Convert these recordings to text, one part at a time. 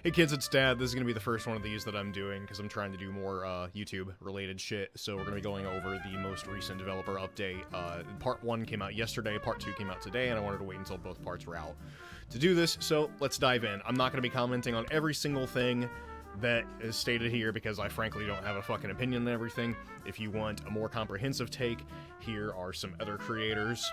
Hey kids, it's Dad. This is going to be the first one of these that I'm doing because I'm trying to do more YouTube-related shit. So we're going to be going over the most recent developer update. Part 1 came out yesterday, Part 2 came out today, and I wanted to wait until both parts were out to do this, so let's dive in. I'm not going to be commenting on every single thing that is stated here because I frankly don't have a fucking opinion on everything. If you want a more comprehensive take, here are some other creators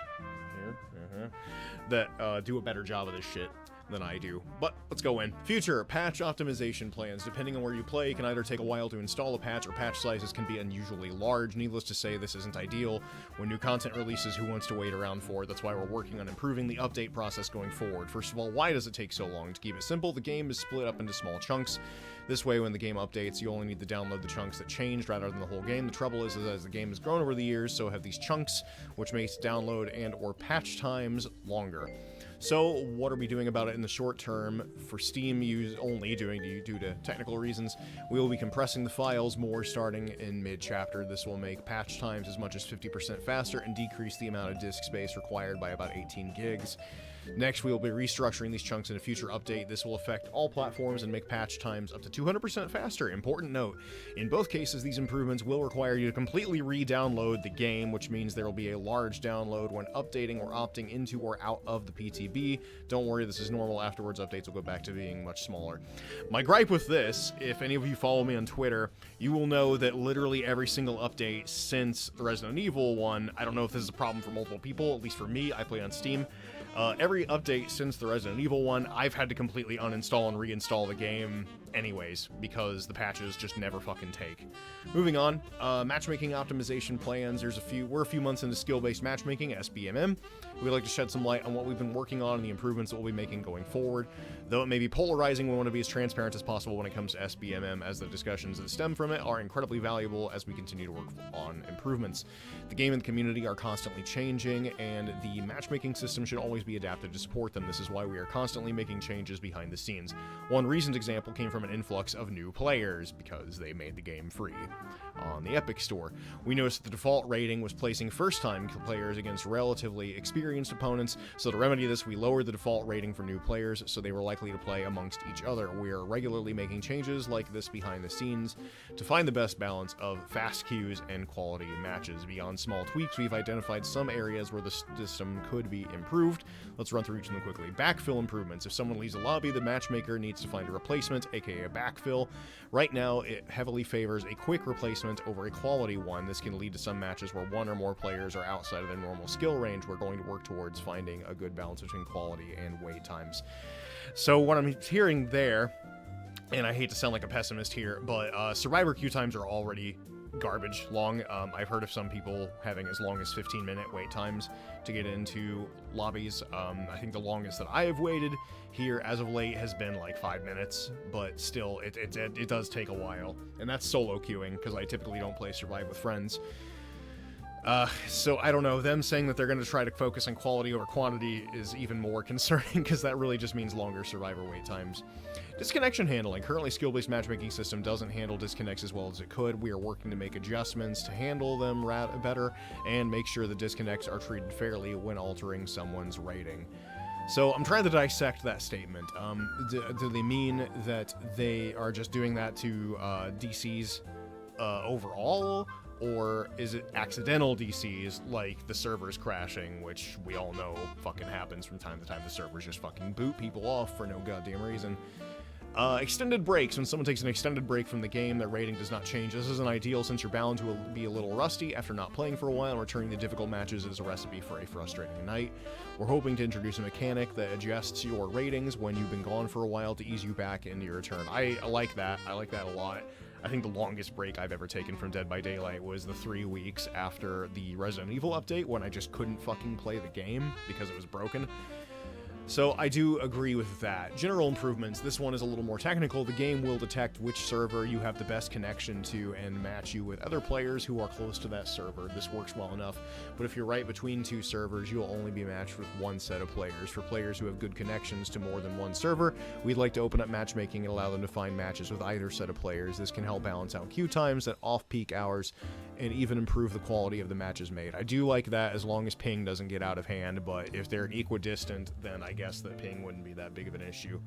that do a better job of this shit than I do. But let's go in. Future patch optimization plans. Depending on where you play, it can either take a while to install a patch, or patch sizes can be unusually large. Needless to say, this isn't ideal. When new content releases, who wants to wait around for it? That's why we're working on improving the update process going forward. First of all, why does it take so long? To keep it simple, the game is split up into small chunks. This way, when the game updates, you only need to download the chunks that changed rather than the whole game. The trouble is as the game has grown over the years, so have these chunks, which makes download and or patch times longer. So what are we doing about it in the short term? For Steam use only, due to technical reasons, we will be compressing the files more starting in mid-chapter. This will make patch times as much as 50% faster and decrease the amount of disk space required by about 18 gigs. Next, we will be restructuring these chunks in a future update. This will affect all platforms and make patch times up to 200% faster. Important note, in both cases, these improvements will require you to completely re-download the game, which means there will be a large download when updating or opting into or out of the PTB. Don't worry, this is normal. Afterwards, updates will go back to being much smaller. My gripe with this, if any of you follow me on Twitter, you will know that literally every single update since the Resident Evil one, I don't know if this is a problem for multiple people, at least for me, I play on Steam. Every update since the Resident Evil one, I've had to completely uninstall and reinstall the game anyways, because the patches just never fucking take. Moving on, matchmaking optimization plans. We're a few months into skill-based matchmaking, SBMM. We'd like to shed some light on what we've been working on and the improvements that we'll be making going forward. Though it may be polarizing, we want to be as transparent as possible when it comes to SBMM, as the discussions that stem from it are incredibly valuable as we continue to work on improvements. The game and the community are constantly changing, and the matchmaking system should always be adapted to support them. This is why we are constantly making changes behind the scenes. One recent example came from an influx of new players, because they made the game free on the Epic Store. We noticed that the default rating was placing first-time players against relatively experienced opponents, so to remedy this, we lowered the default rating for new players so they were likely to play amongst each other. We are regularly making changes like this behind the scenes to find the best balance of fast queues and quality matches. Beyond small tweaks, we've identified some areas where the system could be improved. Let's run through each of them quickly. Backfill improvements. If someone leaves a lobby, the matchmaker needs to find a replacement, aka a backfill. Right now, it heavily favors a quick replacement over a quality one. This can lead to some matches where one or more players are outside of their normal skill range. We're going to work towards finding a good balance between quality and wait times. So what I'm hearing there, and I hate to sound like a pessimist here, but survivor queue times are already garbage long. I've heard of some people having as long as 15-minute wait times to get into lobbies. I think the longest that I have waited here as of late has been like 5 minutes, but still, it does take a while. And that's solo queuing, because I typically don't play Survive with friends. So I don't know, them saying that they're going to try to focus on quality over quantity is even more concerning, because that really just means longer survivor wait times. Disconnection handling. Currently, skill-based matchmaking system doesn't handle disconnects as well as it could. We are working to make adjustments to handle them better and make sure the disconnects are treated fairly when altering someone's rating. So I'm trying to dissect that statement. Do they mean that they are just doing that to DCs overall? Or is it accidental DCs, like the servers crashing, which we all know fucking happens from time to time. The servers just fucking boot people off for no goddamn reason. Extended breaks. When someone takes an extended break from the game, their rating does not change. This isn't ideal since you're bound to be a little rusty after not playing for a while, and returning to difficult matches is a recipe for a frustrating night. We're hoping to introduce a mechanic that adjusts your ratings when you've been gone for a while to ease you back into your return. I like that. I like that a lot. I think the longest break I've ever taken from Dead by Daylight was the 3 weeks after the Resident Evil update, when I just couldn't fucking play the game because it was broken. So I do agree with that. General improvements. This one is a little more technical. The game will detect which server you have the best connection to and match you with other players who are close to that server. This works well enough, but if you're right between two servers, you'll only be matched with one set of players. For players who have good connections to more than one server, we'd like to open up matchmaking and allow them to find matches with either set of players. This can help balance out queue times at off-peak hours and even improve the quality of the matches made. I do like that as long as ping doesn't get out of hand, but if they're equidistant, then I guess that ping wouldn't be that big of an issue.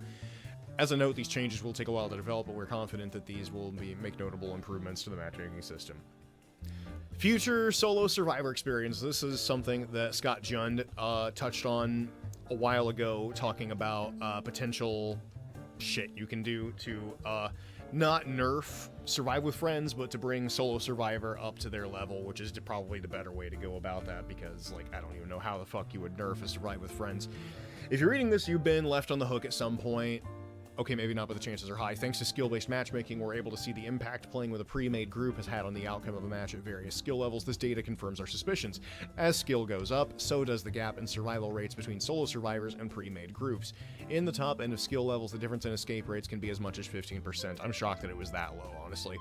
As a note, these changes will take a while to develop, but we're confident that these will make notable improvements to the matchmaking system. Future solo survivor experience. This is something that Scott Jund touched on a while ago, talking about potential shit you can do to not nerf Survive with Friends, but to bring solo survivor up to their level, which is probably the better way to go about that, because, like, I don't even know how the fuck you would nerf a Survive with Friends. If you're reading this, you've been left on the hook at some point. Okay, maybe not, but the chances are high. Thanks to skill-based matchmaking, we're able to see the impact playing with a pre-made group has had on the outcome of a match at various skill levels. This data confirms our suspicions. As skill goes up, so does the gap in survival rates between solo survivors and pre-made groups. In the top end of skill levels, the difference in escape rates can be as much as 15%. I'm shocked that it was that low, honestly.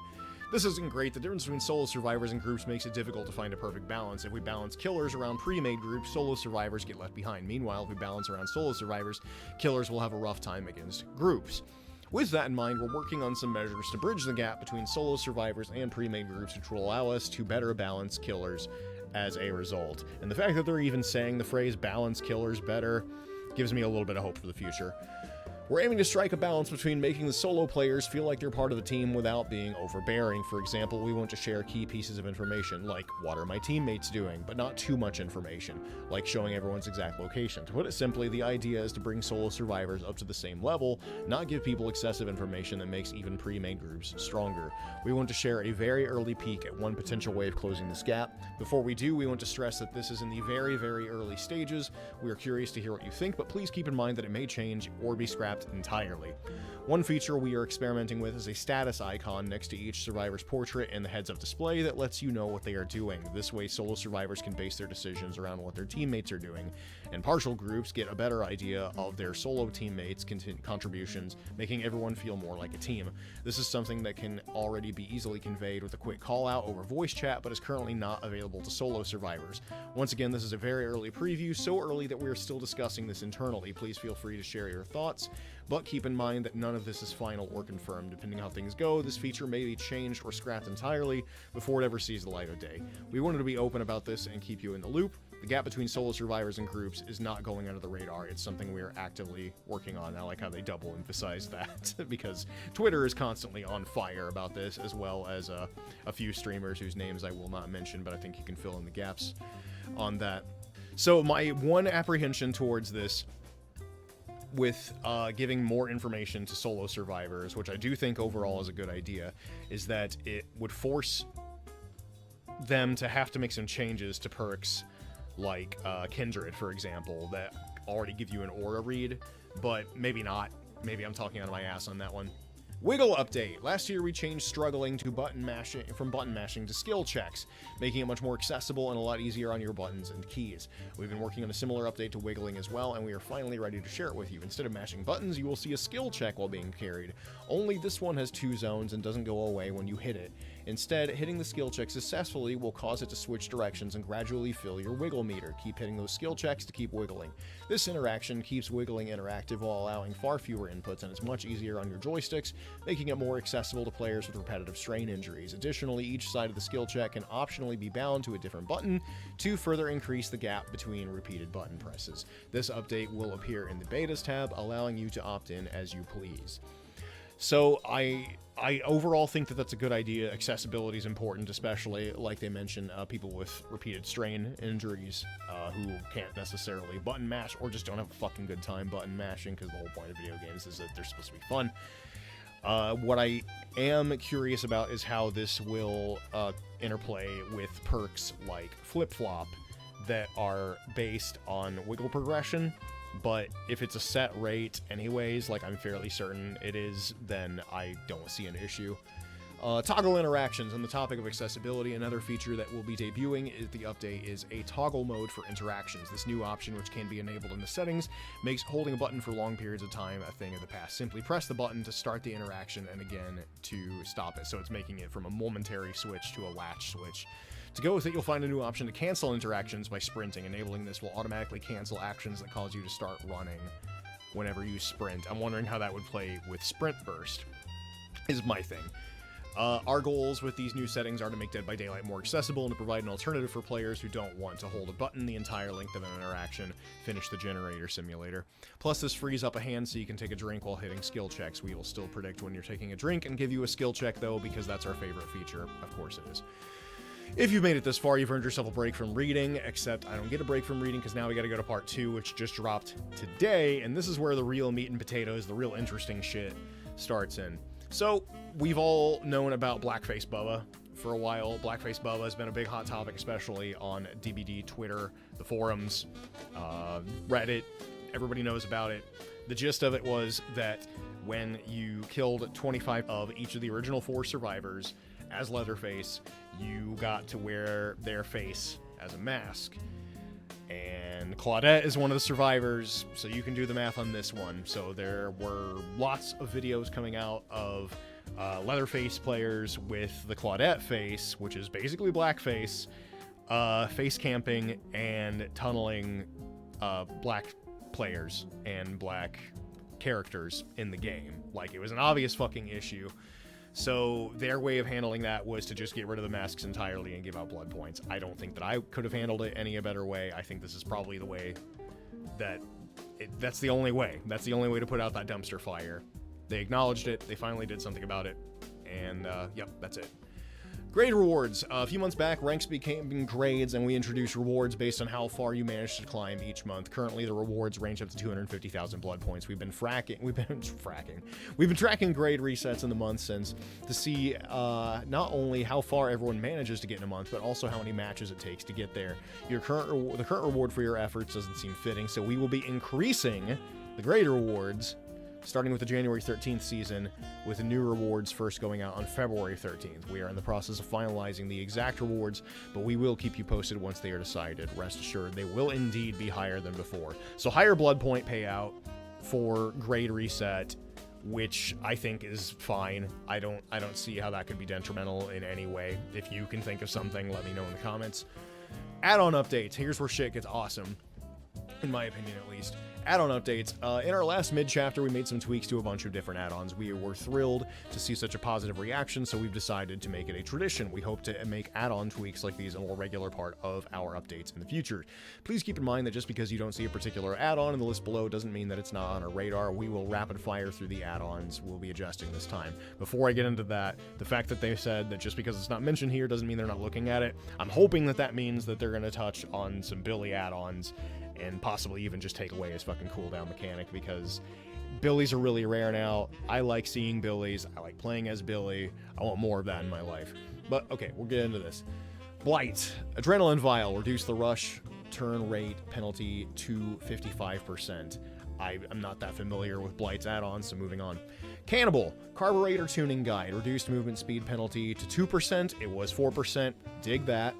This isn't great. The difference between solo survivors and groups makes it difficult to find a perfect balance. If we balance killers around pre-made groups, solo survivors get left behind. Meanwhile, if we balance around solo survivors, killers will have a rough time against groups. With that in mind, we're working on some measures to bridge the gap between solo survivors and pre-made groups, which will allow us to better balance killers as a result. And the fact that they're even saying the phrase balance killers better gives me a little bit of hope for the future. We're aiming to strike a balance between making the solo players feel like they're part of the team without being overbearing. For example, we want to share key pieces of information, like what are my teammates doing, but not too much information, like showing everyone's exact location. To put it simply, the idea is to bring solo survivors up to the same level, not give people excessive information that makes even pre-made groups stronger. We want to share a very early peek at one potential way of closing this gap. Before we do, we want to stress that this is in the very, very early stages. We are curious to hear what you think, but please keep in mind that it may change or be scrapped entirely. One feature we are experimenting with is a status icon next to each survivor's portrait in the heads-up display that lets you know what they are doing. This way, solo survivors can base their decisions around what their teammates are doing, and partial groups get a better idea of their solo teammates' contributions, making everyone feel more like a team. This is something that can already be easily conveyed with a quick call-out over voice chat, but is currently not available to solo survivors. Once again, this is a very early preview, so early that we are still discussing this internally. Please feel free to share your thoughts, but keep in mind that none of this is final or confirmed. Depending on how things go, this feature may be changed or scrapped entirely before it ever sees the light of day. We wanted to be open about this and keep you in the loop. The gap between solo survivors and groups is not going under the radar. It's something we are actively working on. I like how they double emphasize that because Twitter is constantly on fire about this, as well as a few streamers whose names I will not mention, but I think you can fill in the gaps on that. So my one apprehension towards this, with giving more information to solo survivors, which I do think overall is a good idea, is that it would force them to have to make some changes to perks like Kindred, for example, that already give you an aura read, but maybe not. Maybe I'm talking out of my ass on that one. Wiggle update. Last year we changed struggling to button mashing to skill checks, making it much more accessible and a lot easier on your buttons and keys. We've been working on a similar update to wiggling as well, and we are finally ready to share it with you. Instead of mashing buttons, you will see a skill check while being carried. Only this one has 2 zones and doesn't go away when you hit it. Instead, hitting the skill check successfully will cause it to switch directions and gradually fill your wiggle meter. Keep hitting those skill checks to keep wiggling. This interaction keeps wiggling interactive while allowing far fewer inputs, and it's much easier on your joysticks, making it more accessible to players with repetitive strain injuries. Additionally, each side of the skill check can optionally be bound to a different button to further increase the gap between repeated button presses. This update will appear in the betas tab, allowing you to opt in as you please. So I overall think that that's a good idea. Accessibility is important, especially, like they mentioned, people with repeated strain injuries who can't necessarily button mash or just don't have a fucking good time button mashing, because the whole point of video games is that they're supposed to be fun. What I am curious about is how this will interplay with perks like Flip-Flop that are based on wiggle progression. But if it's a set rate anyways, like I'm fairly certain it is, then I don't see an issue. Toggle interactions. On the topic of accessibility, another feature that will be debuting is the update is a toggle mode for interactions. This new option, which can be enabled in the settings, makes holding a button for long periods of time a thing of the past. Simply press the button to start the interaction and again to stop it. So it's making it from a momentary switch to a latch switch. To go with it, you'll find a new option to cancel interactions by sprinting. Enabling this will automatically cancel actions that cause you to start running whenever you sprint. I'm wondering how that would play with Sprint Burst, is my thing. Our goals with these new settings are to make Dead by Daylight more accessible and to provide an alternative for players who don't want to hold a button the entire length of an interaction, finish the generator simulator. Plus, this frees up a hand so you can take a drink while hitting skill checks. We will still predict when you're taking a drink and give you a skill check, though, because that's our favorite feature. Of course it is. If you've made it this far, you've earned yourself a break from reading, except I don't get a break from reading because now we got to go to part 2, which just dropped today, and this is where the real meat and potatoes, the real interesting shit starts in. So, we've all known about Blackface Bubba for a while. Blackface Bubba has been a big hot topic, especially on DBD, Twitter, the forums, Reddit. Everybody knows about it. The gist of it was that when you killed 25 of each of the original 4 survivors as Leatherface, you got to wear their face as a mask. And Claudette is one of the survivors, so you can do the math on this one. So there were lots of videos coming out of Leatherface players with the Claudette face, which is basically blackface, face camping and tunneling black players and black characters in the game. Like, it was an obvious fucking issue. So their way of handling that was to just get rid of the masks entirely and give out blood points. I don't think that I could have handled it any better way. I think this is probably the way that that's the only way. That's the only way to put out that dumpster fire. They acknowledged it. They finally did something about it. And, yep, that's it. Grade rewards. A few months back, ranks became grades, and we introduced rewards based on how far you managed to climb each month. Currently, the rewards range up to 250,000 blood points. We've been tracking grade resets in the month since to see not only how far everyone manages to get in a month, but also how many matches it takes to get there. The current reward for your efforts doesn't seem fitting, so we will be increasing the grade rewards starting with the January 13th season, with the new rewards first going out on February 13th. We are in the process of finalizing the exact rewards, but we will keep you posted once they are decided. Rest assured, they will indeed be higher than before. So higher blood point payout for grade reset, which I think is fine. I don't see how that could be detrimental in any way. If you can think of something, let me know in the comments. Add-on updates. Here's where shit gets awesome, in my opinion at least. Add-on updates. In our last mid-chapter, we made some tweaks to a bunch of different add-ons. We were thrilled to see such a positive reaction, so we've decided to make it a tradition. We hope to make add-on tweaks like these a more regular part of our updates in the future. Please keep in mind that just because you don't see a particular add-on in the list below doesn't mean that it's not on our radar. We will rapid fire through the add-ons we'll be adjusting this time. Before I get into that, the fact that they said that just because it's not mentioned here doesn't mean they're not looking at it. I'm hoping that that means that they're going to touch on some Billy add-ons and possibly even just take away his fucking cooldown mechanic, because Billies are really rare now. I like seeing Billies. I like playing as Billy. I want more of that in my life. But, okay, we'll get into this. Blight. Adrenaline Vial. Reduce the rush turn rate penalty to 55%. I'm not that familiar with Blight's add-ons, so moving on. Cannibal. Carburetor Tuning Guide. Reduced movement speed penalty to 2%. It was 4%. Dig that.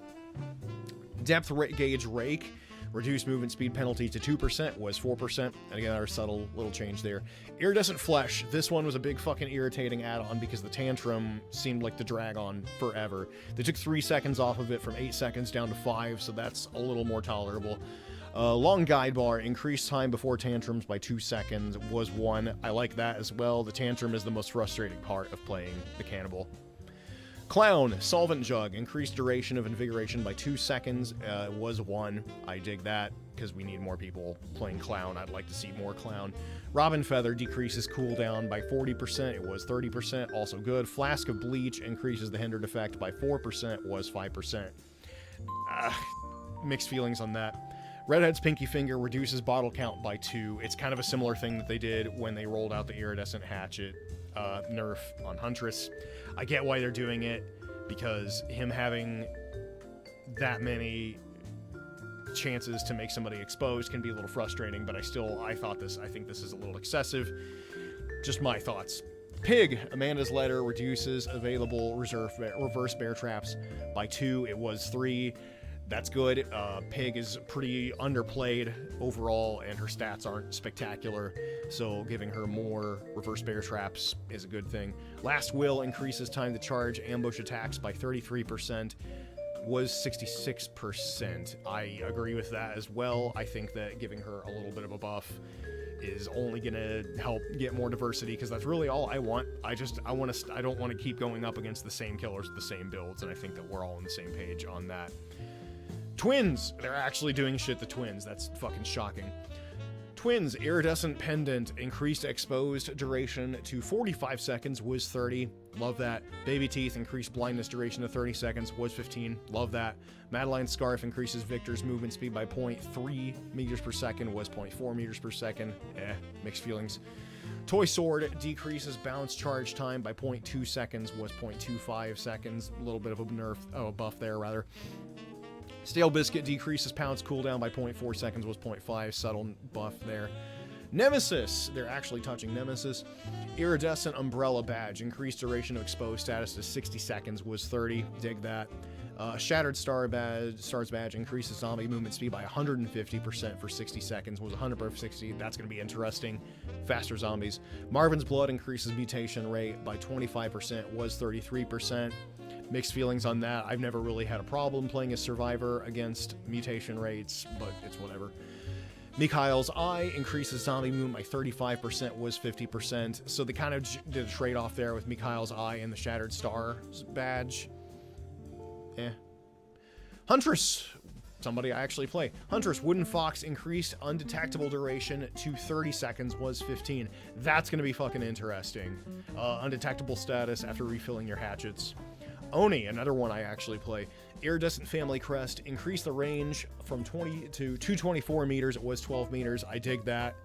Depth Gauge Rake. Reduced movement speed penalty to 2%, was 4%. And again, our subtle little change there. Iridescent Flesh. This one was a big fucking irritating add-on because the tantrum seemed like to drag on forever. They took 3 seconds off of it from 8 seconds down to 5, so that's a little more tolerable. Long Guide Bar. Increased time before tantrums by 2 seconds, was 1. I like that as well. The tantrum is the most frustrating part of playing the Cannibal. Clown. Solvent Jug. Increased duration of invigoration by 2 seconds, was 1. I dig that, because we need more people playing Clown. I'd like to see more Clown. Robin Feather decreases cooldown by 40%. It was 30%, also good. Flask of Bleach increases the hindered effect by 4%, was 5%. Mixed feelings on that. Redhead's Pinky Finger reduces bottle count by 2. It's kind of a similar thing that they did when they rolled out the Iridescent Hatchet nerf on Huntress. I get why they're doing it, because him having that many chances to make somebody exposed can be a little frustrating, but I think this is a little excessive. Just my thoughts. Pig. Amanda's Letter reduces available reverse bear traps by 2. It was 3. That's good. Pig is pretty underplayed overall, and her stats aren't spectacular, so giving her more reverse bear traps is a good thing. Last Will increases time to charge ambush attacks by 33%, was 66%. I agree with that as well. I think that giving her a little bit of a buff is only gonna help get more diversity, because that's really all I want. I don't want to keep going up against the same killers with the same builds, and I think that we're all on the same page on that. Twins! They're actually doing shit to twins. That's fucking shocking. Twins, Iridescent Pendant, increased exposed duration to 45 seconds, was 30. Love that. Baby Teeth, increased blindness duration to 30 seconds, was 15. Love that. Madeline Scarf increases Victor's movement speed by 0.3 meters per second, was 0.4 meters per second. Mixed feelings. Toy Sword decreases bounce charge time by 0.2 seconds, was 0.25 seconds. A little bit of a buff there, rather. Stale Biscuit decreases pounce cooldown by 0.4 seconds, was 0.5, subtle buff there. Nemesis, they're actually touching Nemesis. Iridescent Umbrella Badge, increased duration of exposed status to 60 seconds, was 30, dig that. Shattered Stars Badge, increases zombie movement speed by 150% for 60 seconds, was 100 for 60, that's going to be interesting. Faster zombies. Marvin's Blood increases mutation rate by 25%, was 33%. Mixed feelings on that. I've never really had a problem playing a survivor against mutation rates, but it's whatever. Mikhail's Eye increases zombie movement by 35%, was 50%. So they kind of did a trade-off there with Mikhail's Eye and the Shattered Stars badge. Huntress, somebody I actually play. Huntress, Wooden Fox, increased undetectable duration to 30 seconds, was 15. That's going to be fucking interesting. Undetectable status after refilling your hatchets. Oni, another one I actually play. Iridescent Family Crest, increased the range from 20 to 224 meters. It was 12 meters. I dig that.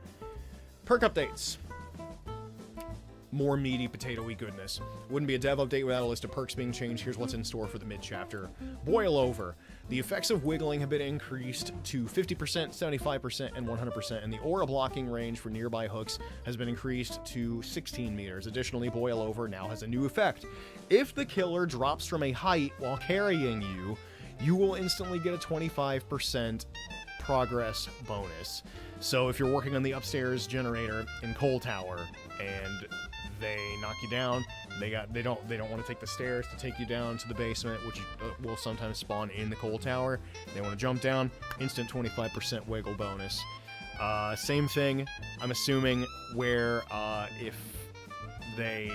Perk updates. More meaty, potatoey goodness. Wouldn't be a dev update without a list of perks being changed. Here's what's in store for the mid-chapter. Boil Over. The effects of wiggling have been increased to 50%, 75%, and 100%, and the aura blocking range for nearby hooks has been increased to 16 meters. Additionally, Boil Over now has a new effect. If the killer drops from a height while carrying you, you will instantly get a 25% progress bonus. So if you're working on the upstairs generator in Coal Tower and they knock you down, they don't want to take the stairs to take you down to the basement, which will sometimes spawn in the Coal Tower. They want to jump down, instant 25% wiggle bonus. Same thing, I'm assuming, where if they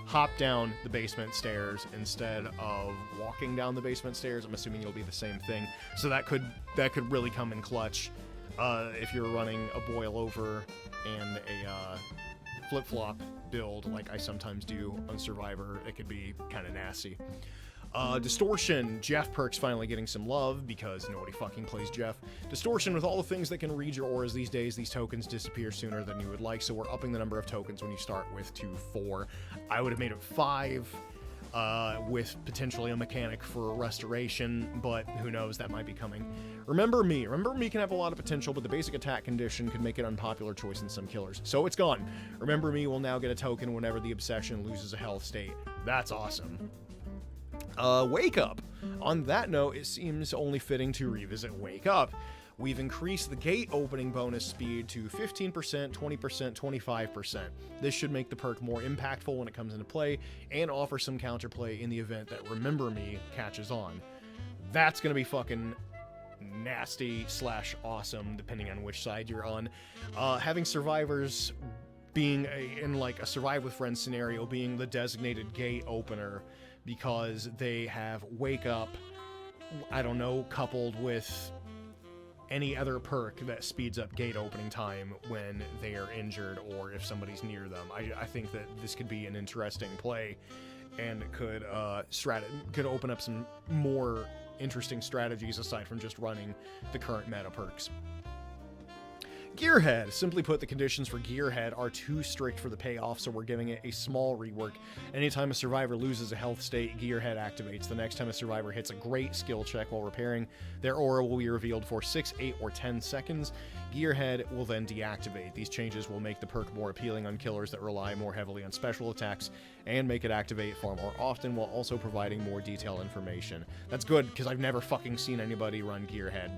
hop down the basement stairs instead of walking down the basement stairs, I'm assuming it'll be the same thing. So that could really come in clutch if you're running a Boil Over and a flip-flop build like I sometimes do on Survivor. It could be kind of nasty. Distortion. Jeff perk's finally getting some love because nobody fucking plays Jeff. Distortion, with all the things that can read your auras these days, these tokens disappear sooner than you would like, so we're upping the number of tokens when you start with to 4. I would have made it 5 with potentially a mechanic for restoration, but who knows, that might be coming. Remember Me. Remember Me can have a lot of potential, but the basic attack condition could make it an unpopular choice in some killers. So it's gone. Remember Me will now get a token whenever the obsession loses a health state. That's awesome. Wake Up. On that note, it seems only fitting to revisit Wake Up. We've increased the gate opening bonus speed to 15%, 20%, 25%. This should make the perk more impactful when it comes into play and offer some counterplay in the event that Remember Me catches on. That's going to be fucking nasty / awesome, depending on which side you're on. Having survivors being in like a Survive with Friends scenario, being the designated gate opener because they have Wake Up, I don't know, coupled with any other perk that speeds up gate opening time when they are injured or if somebody's near them. I think that this could be an interesting play and could open up some more interesting strategies aside from just running the current meta perks. Gearhead. Simply put, the conditions for Gearhead are too strict for the payoff, so we're giving it a small rework. Anytime a survivor loses a health state, Gearhead activates. The next time a survivor hits a great skill check while repairing, their aura will be revealed for 6, 8, or 10 seconds. Gearhead will then deactivate. These changes will make the perk more appealing on killers that rely more heavily on special attacks and make it activate far more often while also providing more detailed information. That's good, because I've never fucking seen anybody run Gearhead.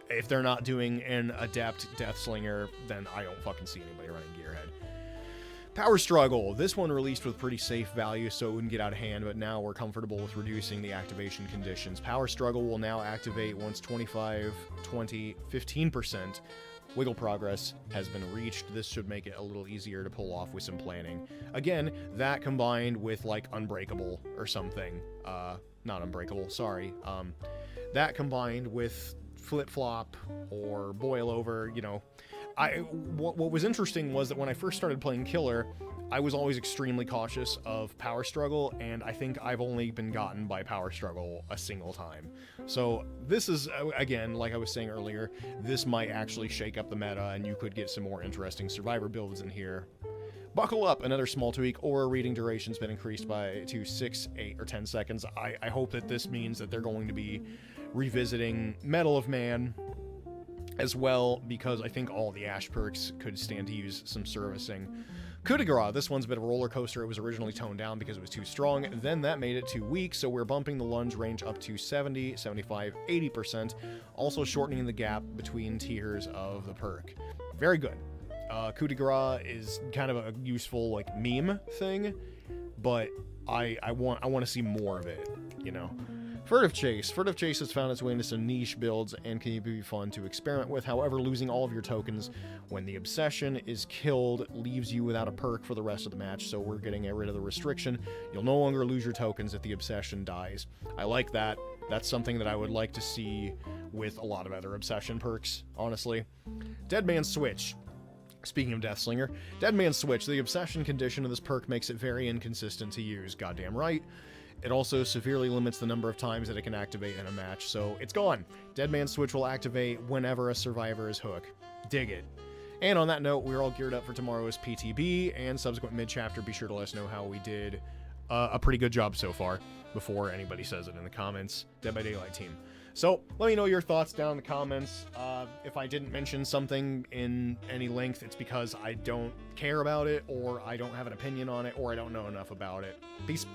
If they're not doing an adept Deathslinger, then I don't fucking see anybody running Gearhead. Power Struggle. This one released with pretty safe value, so it wouldn't get out of hand, but now we're comfortable with reducing the activation conditions. Power Struggle will now activate once 25, 20, 15% Wiggle progress has been reached. This should make it a little easier to pull off with some planning. Again, that combined with like Unbreakable or something. Not Unbreakable, sorry. That combined with Flip-Flop or Boil Over, you know. What was interesting was that when I first started playing Killer, I was always extremely cautious of Power Struggle, and I think I've only been gotten by Power Struggle a single time. So this is, again, like I was saying earlier, this might actually shake up the meta, and you could get some more interesting Survivor builds in here. Buckle up, another small tweak. Aura reading duration's been increased to 6, 8, or 10 seconds. I hope that this means that they're going to be revisiting Medal of Man as well, because I think all the Ash perks could stand to use some servicing. Coup De Gras, this one's a bit of a roller coaster. It was originally toned down because it was too strong, then that made it too weak, so we're bumping the lunge range up to 70, 75, 80%, also shortening the gap between tiers of the perk. Very good. Coup De Gras is kind of a useful like meme thing, but I want to see more of it, you know. Furtive Chase. Furtive Chase has found its way into some niche builds and can be fun to experiment with. However, losing all of your tokens when the Obsession is killed leaves you without a perk for the rest of the match, so we're getting rid of the restriction. You'll no longer lose your tokens if the Obsession dies. I like that. That's something that I would like to see with a lot of other Obsession perks, honestly. Dead Man's Switch. Speaking of Deathslinger, Dead Man's Switch. The Obsession condition of this perk makes it very inconsistent to use. Goddamn right. It also severely limits the number of times that it can activate in a match, so it's gone. Dead Man's Switch will activate whenever a survivor is hook. Dig it. And on that note, we're all geared up for tomorrow's PTB and subsequent mid-chapter. Be sure to let us know how we did a pretty good job so far before anybody says it in the comments. Dead by Daylight team. So let me know your thoughts down in the comments. If I didn't mention something in any length, it's because I don't care about it, or I don't have an opinion on it, or I don't know enough about it. Peace.